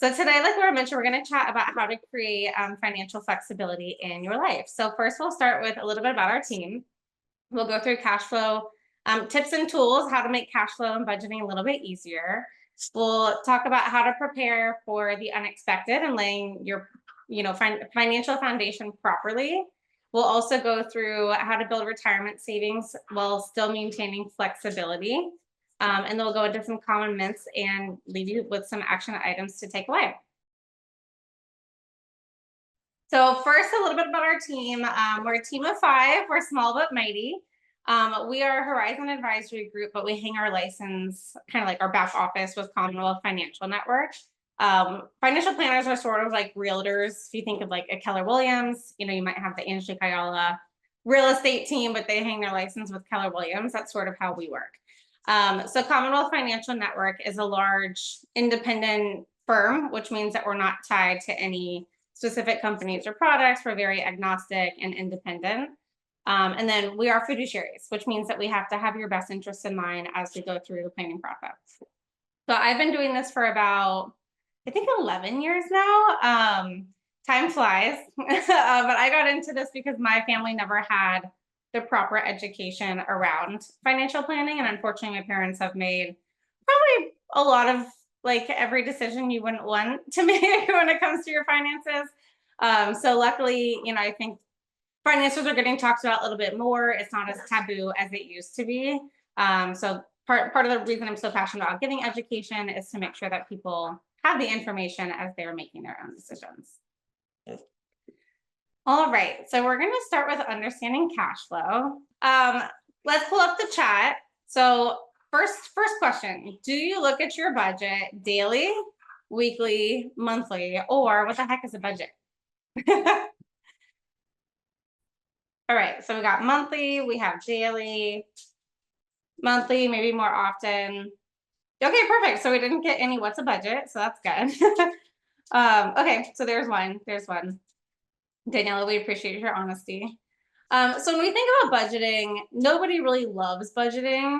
So today, like Laura mentioned, we're going to chat about how to create financial flexibility in your life. So first, we'll start with a little bit about our team. We'll go through cash flow tips and tools, how to make cash flow and budgeting a little bit easier. We'll talk about how to prepare for the unexpected and laying your, financial foundation properly. We'll also go through how to build retirement savings while still maintaining flexibility. And then we'll go into some common myths and leave you with some action items to take away. So first, a little bit about our team. We're a team of 5. We're small but mighty. We are a Horizon Advisory Group, but we hang our license kind of like our back office with Commonwealth Financial Network. Financial planners are sort of like realtors. If you think of like a Keller Williams, you might have the Angelique Ayala real estate team, but they hang their license with Keller Williams. That's sort of how we work. So Commonwealth Financial Network is a large independent firm, which means that we're not tied to any specific companies or products. We're very agnostic and independent. And then we are fiduciaries, which means that we have to have your best interests in mind as we go through the planning process. So I've been doing this for about, I think 11 years now. Time flies, but I got into this because my family never had the proper education around financial planning. And unfortunately, my parents have made probably a lot of like every decision you wouldn't want to make when it comes to your finances. So luckily, I think finances are getting talked about a little bit more. It's not as taboo as it used to be. So part of the reason I'm so passionate about giving education is to make sure that people have the information as they're making their own decisions. All right, so we're going to start with understanding cash flow. Let's pull up the chat. So first question, do you look at your budget daily, weekly, monthly, or what the heck is a budget? All right, so we got monthly, we have daily, monthly, maybe more often. Okay, perfect. So we didn't get any what's a budget, so that's good. Okay, so there's one. Daniela, we appreciate your honesty. So when we think about budgeting, nobody really loves budgeting.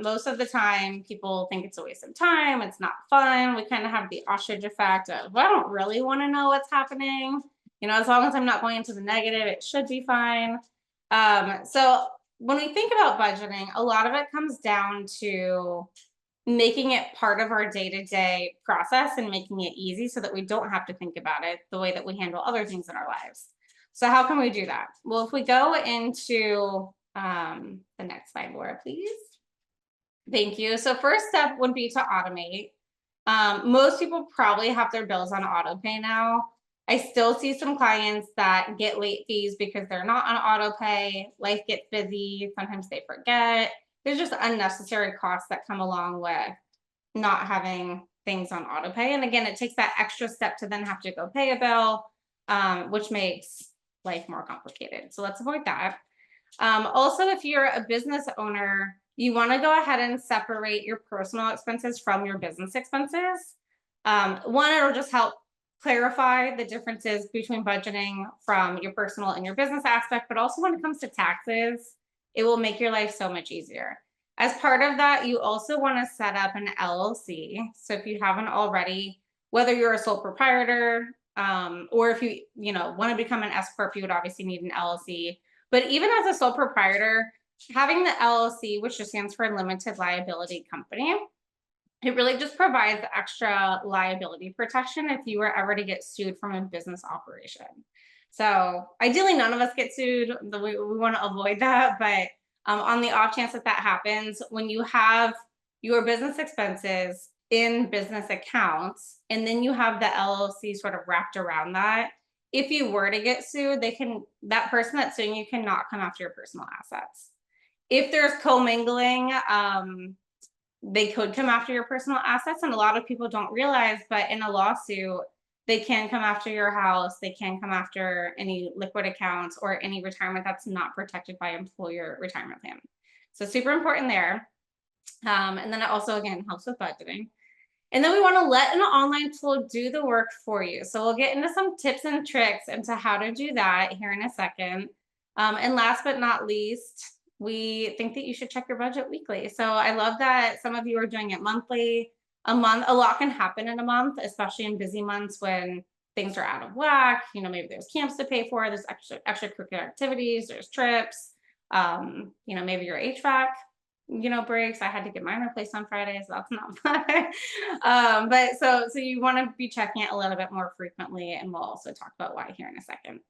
Most of the time, people think it's a waste of time. It's not fun. We kind of have the ostrich effect of, well, I don't really want to know what's happening. As long as I'm not going into the negative, it should be fine. So when we think about budgeting, a lot of it comes down to making it part of our day-to-day process and making it easy so that we don't have to think about it the way that we handle other things in our lives. So how can we do that? Well, if we go into the next slide, Laura, please. Thank you. So first step would be to automate. Most people probably have their bills on auto pay now. I still see some clients that get late fees because they're not on auto pay. Life gets busy. Sometimes they forget. There's just unnecessary costs that come along with not having things on auto pay. And again, it takes that extra step to then have to go pay a bill, which makes life more complicated. So let's avoid that. Also, if you're a business owner, you want to go ahead and separate your personal expenses from your business expenses. One, it'll just help clarify the differences between budgeting from your personal and your business aspect, but also when it comes to taxes, it will make your life so much easier. As part of that, you also want to set up an LLC. So if you haven't already, whether you're a sole proprietor, or if you want to become an S corp, you would obviously need an LLC. But even as a sole proprietor, having the LLC, which just stands for limited liability company, it really just provides extra liability protection if you were ever to get sued from a business operation. So ideally, none of us get sued. We want to avoid that. But on the off chance that happens, when you have your business expenses in business accounts, and then you have the LLC sort of wrapped around that, if you were to get sued, that person that's suing you cannot come after your personal assets. If there's commingling, they could come after your personal assets. And a lot of people don't realize, but in a lawsuit, they can come after your house. They can come after any liquid accounts or any retirement that's not protected by employer retirement plan. So super important there. And then it also, again, helps with budgeting. And then we want to let an online tool do the work for you. So we'll get into some tips and tricks into how to do that here in a second. And last but not least, we think that you should check your budget weekly. So I love that some of you are doing it monthly. A month, a lot can happen in a month, especially in busy months when things are out of whack. Maybe there's camps to pay for, there's extracurricular activities, there's trips. Maybe your HVAC, breaks. I had to get mine replaced on Friday, so that's not fun. But so you want to be checking it a little bit more frequently, and we'll also talk about why here in a second.